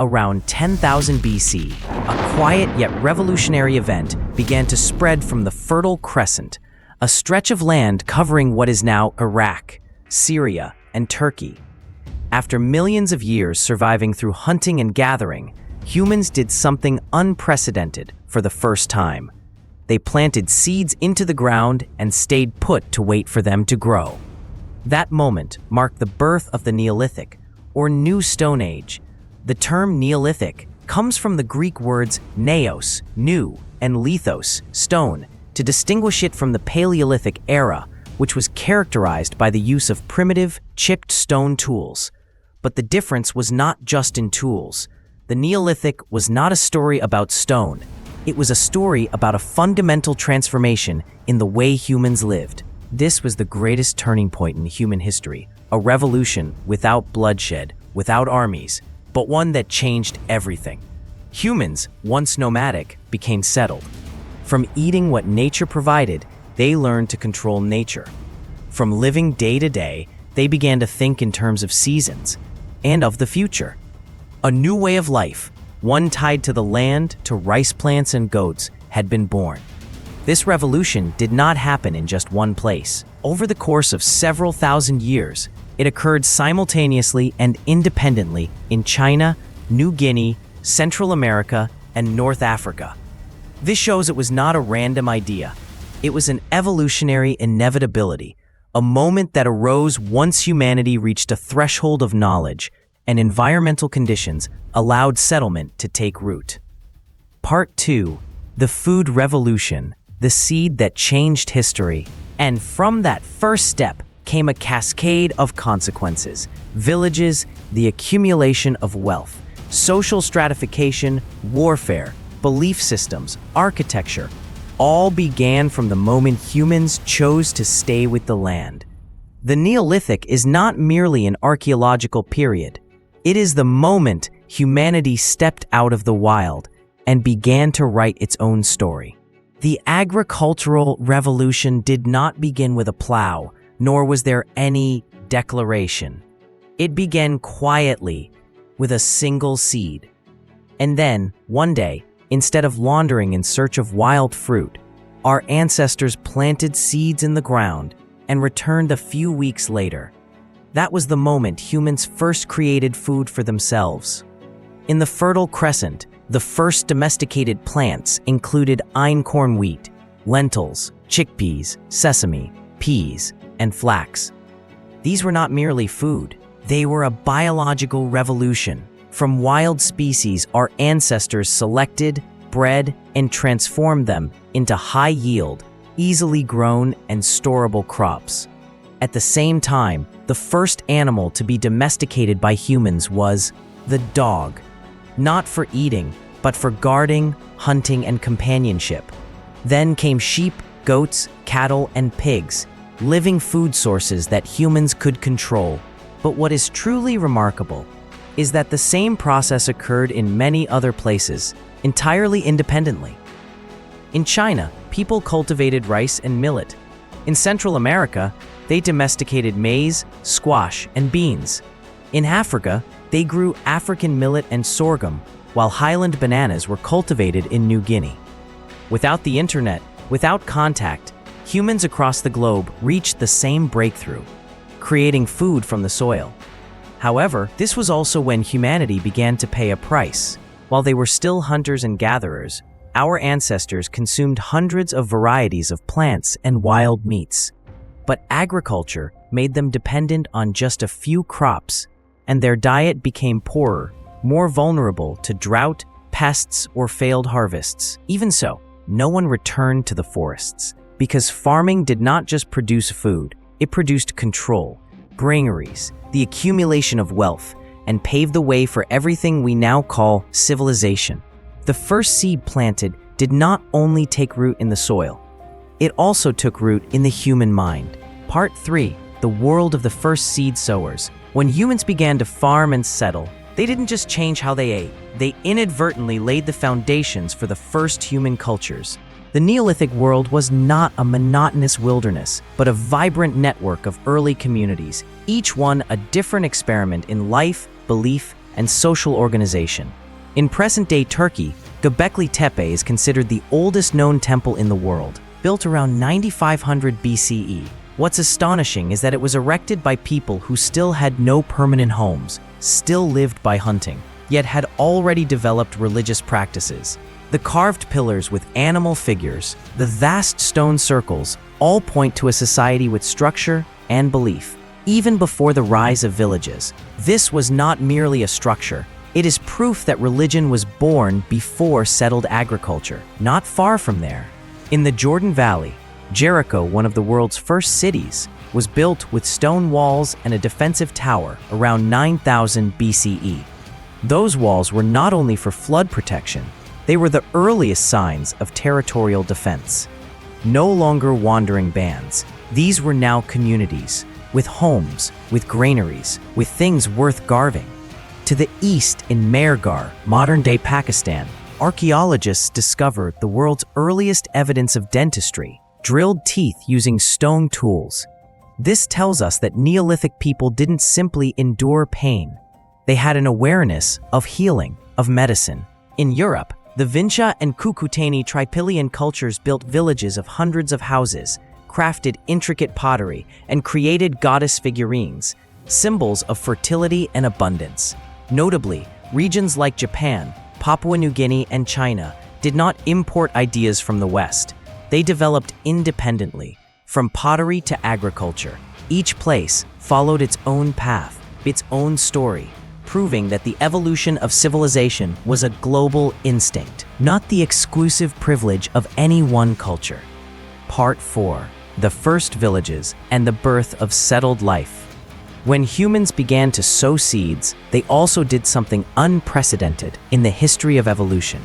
Around 10,000 BC, a quiet yet revolutionary event began to spread from the Fertile Crescent, a stretch of land covering what is now Iraq, Syria, and Turkey. After millions of years surviving through hunting and gathering, humans did something unprecedented for the first time. They planted seeds into the ground and stayed put to wait for them to grow. That moment marked the birth of the Neolithic, or New Stone Age. The term Neolithic comes from the Greek words neos, new, and lithos, stone, to distinguish it from the Paleolithic era, which was characterized by the use of primitive, chipped stone tools. But the difference was not just in tools. The Neolithic was not a story about stone. It was a story about a fundamental transformation in the way humans lived. This was the greatest turning point in human history, a revolution without bloodshed, without armies, but one that changed everything. Humans, once nomadic, became settled. From eating what nature provided, they learned to control nature. From living day to day, they began to think in terms of seasons and of the future. A new way of life, one tied to the land, to rice plants and goats, had been born. This revolution did not happen in just one place. Over the course of several thousand years, it occurred simultaneously and independently in China, New Guinea, Central America, and North Africa. This shows it was not a random idea. It was an evolutionary inevitability, a moment that arose once humanity reached a threshold of knowledge and environmental conditions allowed settlement to take root. Part 2. The Food Revolution, the seed that changed history. And from that first step came a cascade of consequences. Villages, the accumulation of wealth, social stratification, warfare, belief systems, architecture, all began from the moment humans chose to stay with the land. The Neolithic is not merely an archaeological period. It is the moment humanity stepped out of the wild and began to write its own story. The agricultural revolution did not begin with a plow, nor was there any declaration. It began quietly, with a single seed. And then, one day, instead of wandering in search of wild fruit, our ancestors planted seeds in the ground and returned a few weeks later. That was the moment humans first created food for themselves. In the Fertile Crescent, the first domesticated plants included einkorn wheat, lentils, chickpeas, sesame, peas, and flax. These were not merely food. They were a biological revolution. From wild species, our ancestors selected, bred, and transformed them into high-yield, easily grown, and storable crops. At the same time, the first animal to be domesticated by humans was the dog. Not for eating, but for guarding, hunting, and companionship. Then came sheep, goats, cattle, and pigs, living food sources that humans could control. But what is truly remarkable is that the same process occurred in many other places, entirely independently. In China, people cultivated rice and millet. In Central America, they domesticated maize, squash, and beans. In Africa, they grew African millet and sorghum, while highland bananas were cultivated in New Guinea. Without the internet, without contact, humans across the globe reached the same breakthrough, creating food from the soil. However, this was also when humanity began to pay a price. While they were still hunters and gatherers, our ancestors consumed hundreds of varieties of plants and wild meats. But agriculture made them dependent on just a few crops, and their diet became poorer, more vulnerable to drought, pests, or failed harvests. Even so, no one returned to the forests, because farming did not just produce food, it produced control, granaries, the accumulation of wealth, and paved the way for everything we now call civilization. The first seed planted did not only take root in the soil, it also took root in the human mind. Part 3. The world of the first seed sowers. When humans began to farm and settle, they didn't just change how they ate, they inadvertently laid the foundations for the first human cultures. The Neolithic world was not a monotonous wilderness, but a vibrant network of early communities, each one a different experiment in life, belief, and social organization. In present-day Turkey, Göbekli Tepe is considered the oldest known temple in the world, built around 9500 BCE. What's astonishing is that it was erected by people who still had no permanent homes, still lived by hunting, yet had already developed religious practices. The carved pillars with animal figures, the vast stone circles, all point to a society with structure and belief. Even before the rise of villages, this was not merely a structure. It is proof that religion was born before settled agriculture. Not far from there, in the Jordan Valley, Jericho, one of the world's first cities, was built with stone walls and a defensive tower around 9000 BCE. Those walls were not only for flood protection, they were the earliest signs of territorial defense. No longer wandering bands, these were now communities, with homes, with granaries, with things worth guarding. To the east in Mehrgarh, modern-day Pakistan, archaeologists discovered the world's earliest evidence of dentistry, drilled teeth using stone tools. This tells us that Neolithic people didn't simply endure pain. They had an awareness of healing, of medicine. In Europe, the Vinca and Cucuteni Trypillian cultures built villages of hundreds of houses, crafted intricate pottery, and created goddess figurines, symbols of fertility and abundance. Notably, regions like Japan, Papua New Guinea, and China did not import ideas from the West. They developed independently, from pottery to agriculture. Each place followed its own path, its own story, proving that the evolution of civilization was a global instinct, not the exclusive privilege of any one culture. Part 4. The First Villages and the Birth of Settled Life. When humans began to sow seeds, they also did something unprecedented in the history of evolution.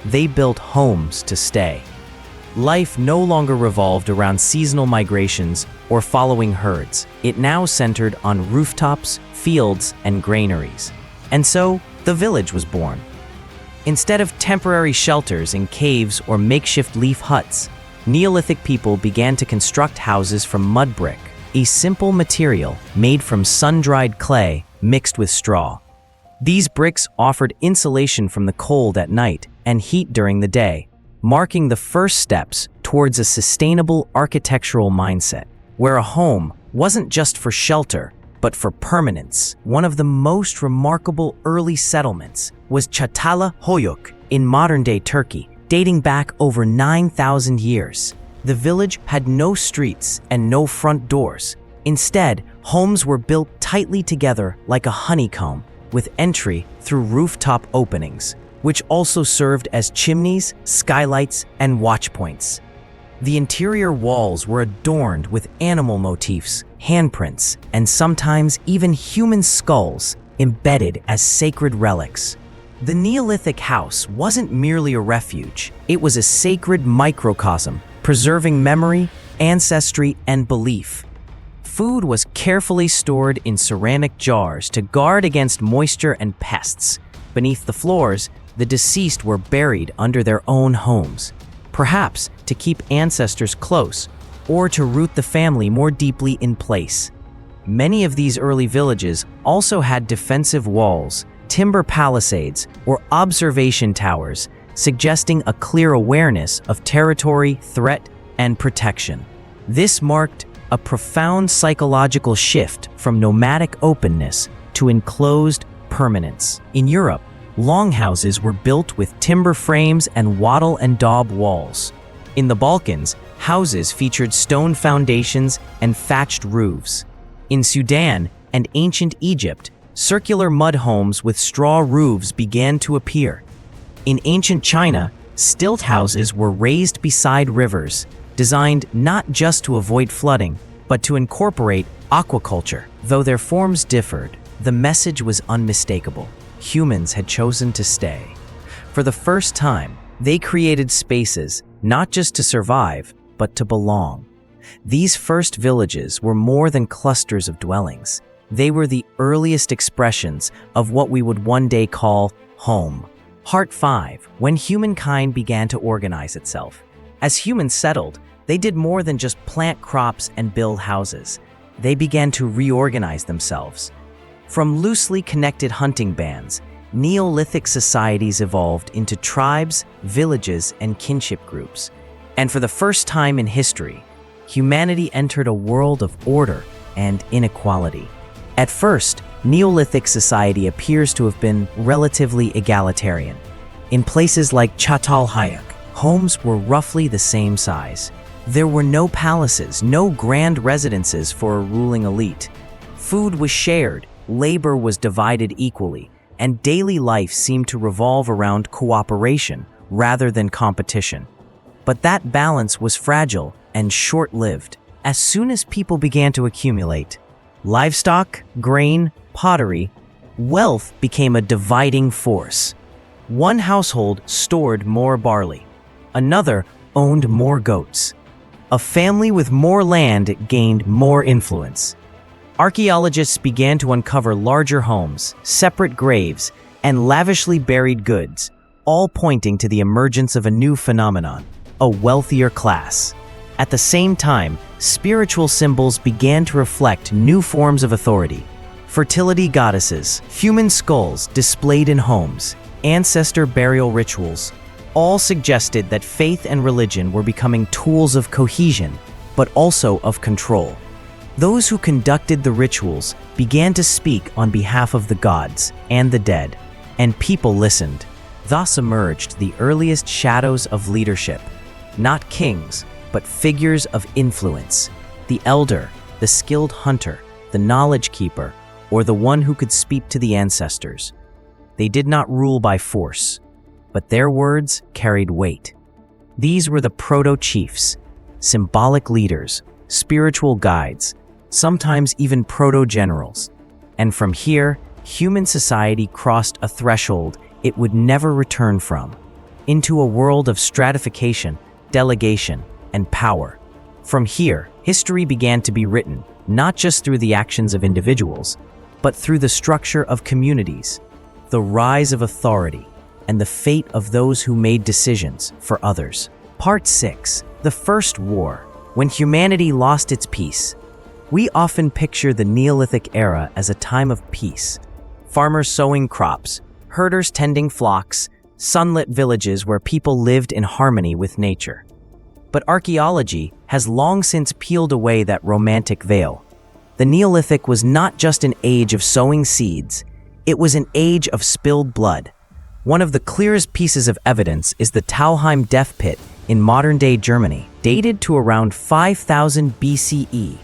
They built homes to stay. Life no longer revolved around seasonal migrations or following herds. It now centered on rooftops, fields, and granaries. And so, the village was born. Instead of temporary shelters in caves or makeshift leaf huts, Neolithic people began to construct houses from mud brick, a simple material made from sun-dried clay mixed with straw. These bricks offered insulation from the cold at night and heat during the day, marking the first steps towards a sustainable architectural mindset, where a home wasn't just for shelter, but for permanence. One of the most remarkable early settlements was Çatalhöyük Hoyuk in modern-day Turkey, dating back over 9,000 years. The village had no streets and no front doors. Instead, homes were built tightly together like a honeycomb, with entry through rooftop openings, which also served as chimneys, skylights, and watchpoints. The interior walls were adorned with animal motifs, handprints, and sometimes even human skulls embedded as sacred relics. The Neolithic house wasn't merely a refuge, it was a sacred microcosm, preserving memory, ancestry, and belief. Food was carefully stored in ceramic jars to guard against moisture and pests. Beneath the floors, the deceased were buried under their own homes, perhaps to keep ancestors close or to root the family more deeply in place. Many of these early villages also had defensive walls, timber palisades, or observation towers, suggesting a clear awareness of territory, threat, and protection. This marked a profound psychological shift from nomadic openness to enclosed permanence. In Europe, longhouses were built with timber frames and wattle and daub walls. In the Balkans, houses featured stone foundations and thatched roofs. In Sudan and ancient Egypt, circular mud homes with straw roofs began to appear. In ancient China, stilt houses were raised beside rivers, designed not just to avoid flooding, but to incorporate aquaculture. Though their forms differed, the message was unmistakable. Humans had chosen to stay. For the first time, they created spaces not just to survive, but to belong. These first villages were more than clusters of dwellings. They were the earliest expressions of what we would one day call home. Part 5. When humankind began to organize itself. As humans settled, they did more than just plant crops and build houses. They began to reorganize themselves. From loosely connected hunting bands, Neolithic societies evolved into tribes, villages, and kinship groups. And for the first time in history, humanity entered a world of order and inequality. At first, Neolithic society appears to have been relatively egalitarian. In places like Çatalhöyük, homes were roughly the same size. There were no palaces, no grand residences for a ruling elite. Food was shared, labor was divided equally, and daily life seemed to revolve around cooperation rather than competition. But that balance was fragile and short-lived. As soon as people began to accumulate livestock, grain, pottery, wealth became a dividing force. One household stored more barley. Another owned more goats. A family with more land gained more influence. Archaeologists began to uncover larger homes, separate graves, and lavishly buried goods, all pointing to the emergence of a new phenomenon, a wealthier class. At the same time, spiritual symbols began to reflect new forms of authority. Fertility goddesses, human skulls displayed in homes, ancestor burial rituals, all suggested that faith and religion were becoming tools of cohesion, but also of control. Those who conducted the rituals began to speak on behalf of the gods and the dead, and people listened. Thus emerged the earliest shadows of leadership, not kings, but figures of influence. The elder, the skilled hunter, the knowledge keeper, or the one who could speak to the ancestors. They did not rule by force, but their words carried weight. These were the proto-chiefs, symbolic leaders, spiritual guides, sometimes even proto-generals. And from here, human society crossed a threshold it would never return from, into a world of stratification, delegation, and power. From here, history began to be written, not just through the actions of individuals, but through the structure of communities, the rise of authority, and the fate of those who made decisions for others. Part 6. The First War. When humanity lost its peace. We often picture the Neolithic era as a time of peace. Farmers sowing crops, herders tending flocks, sunlit villages where people lived in harmony with nature. But archaeology has long since peeled away that romantic veil. The Neolithic was not just an age of sowing seeds, it was an age of spilled blood. One of the clearest pieces of evidence is the Tauheim death pit in modern-day Germany, dated to around 5000 BCE.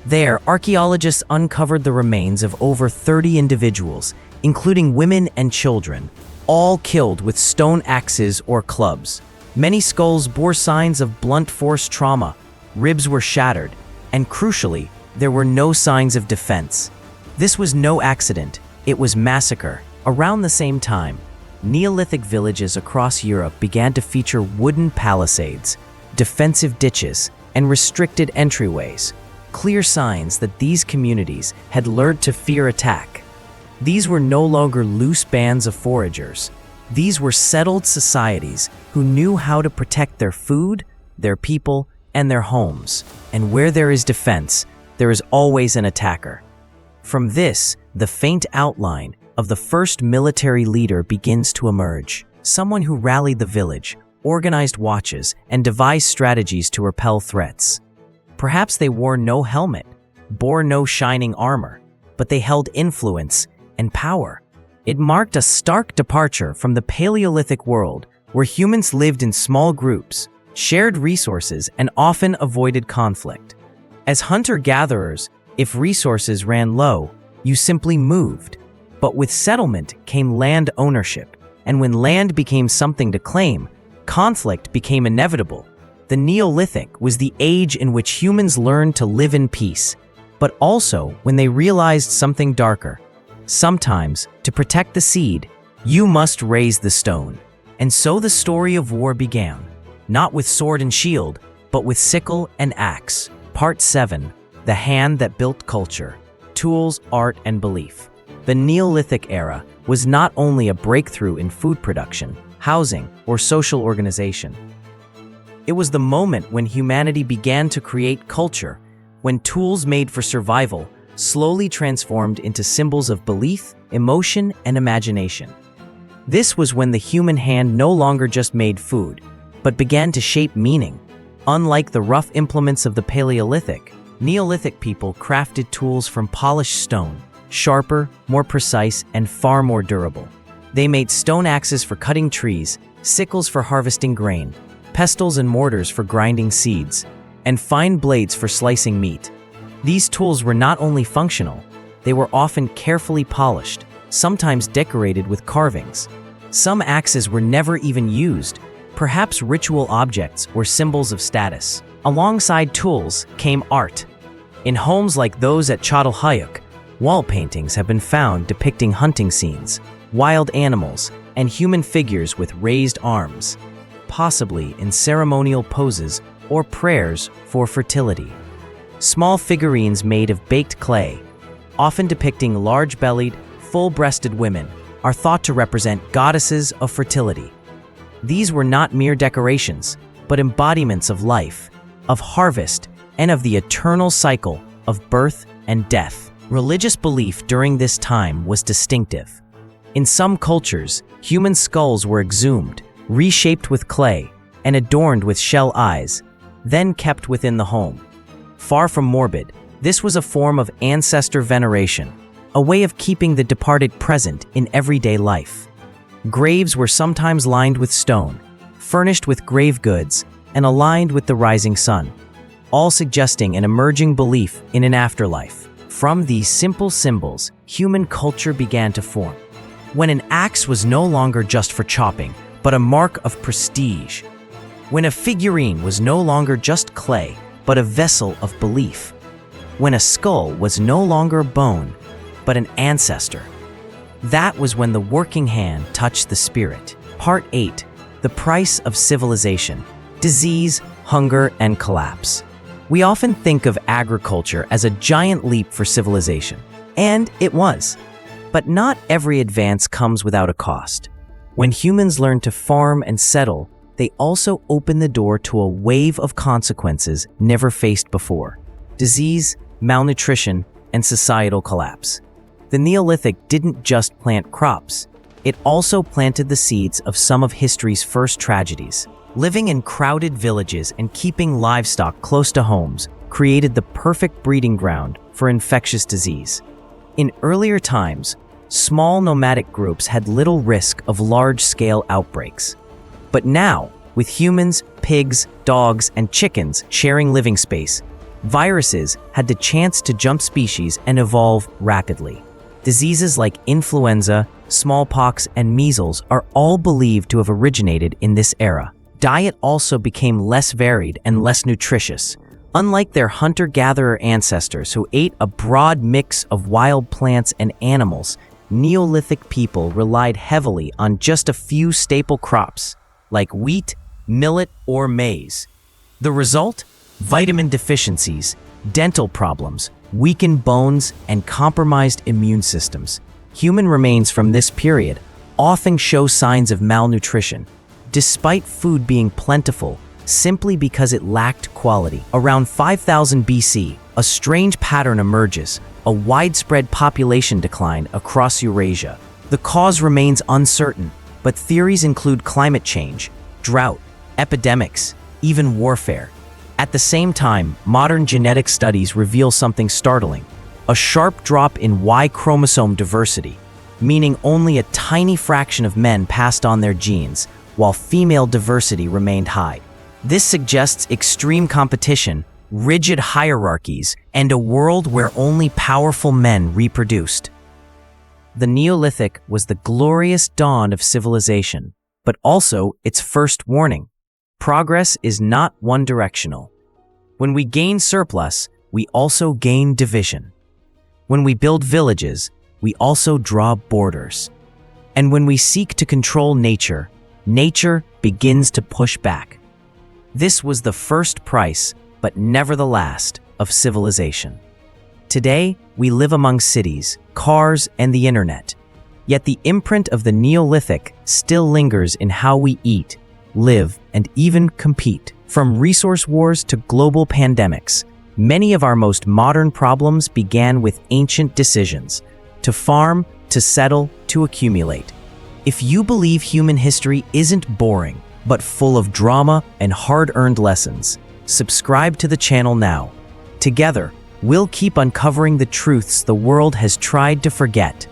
There, archaeologists uncovered the remains of over 30 individuals, including women and children, all killed with stone axes or clubs. Many skulls bore signs of blunt force trauma, ribs were shattered, and crucially, there were no signs of defense. This was no accident, it was massacre. Around the same time, Neolithic villages across Europe began to feature wooden palisades, defensive ditches, and restricted entryways, clear signs that these communities had learned to fear attack. These were no longer loose bands of foragers. These were settled societies who knew how to protect their food, their people, and their homes. And where there is defense, there is always an attacker. From this, the faint outline of the first military leader begins to emerge. Someone who rallied the village, organized watches, and devised strategies to repel threats. Perhaps they wore no helmet, bore no shining armor, but they held influence and power. It marked a stark departure from the Paleolithic world, where humans lived in small groups, shared resources, and often avoided conflict. As hunter-gatherers, if resources ran low, you simply moved. But with settlement came land ownership, and when land became something to claim, conflict became inevitable. The Neolithic was the age in which humans learned to live in peace, but also when they realized something darker. Sometimes, to protect the seed, you must raise the stone. And so the story of war began, not with sword and shield, but with sickle and axe. Part 7. The Hand That Built Culture. Tools, Art, and Belief. The Neolithic era was not only a breakthrough in food production, housing, or social organization. It was the moment when humanity began to create culture, when tools made for survival slowly transformed into symbols of belief, emotion, and imagination. This was when the human hand no longer just made food, but began to shape meaning. Unlike the rough implements of the Paleolithic, Neolithic people crafted tools from polished stone, sharper, more precise, and far more durable. They made stone axes for cutting trees, sickles for harvesting grain, pestles and mortars for grinding seeds, and fine blades for slicing meat. These tools were not only functional, they were often carefully polished, sometimes decorated with carvings. Some axes were never even used, perhaps ritual objects or symbols of status. Alongside tools came art. In homes like those at Çatalhöyük, wall paintings have been found depicting hunting scenes, wild animals, and human figures with raised arms, possibly in ceremonial poses or prayers for fertility. Small figurines made of baked clay, often depicting large-bellied, full-breasted women, are thought to represent goddesses of fertility. These were not mere decorations, but embodiments of life, of harvest, and of the eternal cycle of birth and death. Religious belief during this time was distinctive. In some cultures, human skulls were exhumed, reshaped with clay, and adorned with shell eyes, then kept within the home. Far from morbid, this was a form of ancestor veneration, a way of keeping the departed present in everyday life. Graves were sometimes lined with stone, furnished with grave goods, and aligned with the rising sun, all suggesting an emerging belief in an afterlife. From these simple symbols, human culture began to form. When an axe was no longer just for chopping, but a mark of prestige. When a figurine was no longer just clay, but a vessel of belief. When a skull was no longer bone, but an ancestor. That was when the working hand touched the spirit. Part 8. The price of civilization. Disease, hunger, and collapse. We often think of agriculture as a giant leap for civilization. And it was. But not every advance comes without a cost. When humans learned to farm and settle, they also opened the door to a wave of consequences never faced before. Disease, malnutrition, and societal collapse. The Neolithic didn't just plant crops, it also planted the seeds of some of history's first tragedies. Living in crowded villages and keeping livestock close to homes created the perfect breeding ground for infectious disease. In earlier times, small nomadic groups had little risk of large-scale outbreaks. But now, with humans, pigs, dogs, and chickens sharing living space, viruses had the chance to jump species and evolve rapidly. Diseases like influenza, smallpox, and measles are all believed to have originated in this era. Diet also became less varied and less nutritious. Unlike their hunter-gatherer ancestors who ate a broad mix of wild plants and animals, Neolithic people relied heavily on just a few staple crops, like wheat, millet, or maize. The result? Vitamin deficiencies, dental problems, weakened bones, and compromised immune systems. Human remains from this period often show signs of malnutrition, despite food being plentiful, simply because it lacked quality. Around 5000 BC, a strange pattern emerges, a widespread population decline across Eurasia. The cause remains uncertain, but theories include climate change, drought, epidemics, even warfare. At the same time, modern genetic studies reveal something startling: a sharp drop in Y chromosome diversity, meaning only a tiny fraction of men passed on their genes, while female diversity remained high. This suggests extreme competition, rigid hierarchies, and a world where only powerful men reproduced. The Neolithic was the glorious dawn of civilization, but also its first warning. Progress is not one-directional. When we gain surplus, we also gain division. When we build villages, we also draw borders. And when we seek to control nature, nature begins to push back. This was the first price, but never the last, of civilization. Today, we live among cities, cars, and the internet. Yet the imprint of the Neolithic still lingers in how we eat, live, and even compete. From resource wars to global pandemics, Many of our most modern problems began with ancient decisions: to farm, to settle, to accumulate. If you believe human history isn't boring, but full of drama and hard-earned lessons, subscribe to the channel now. Together, we'll keep uncovering the truths the world has tried to forget.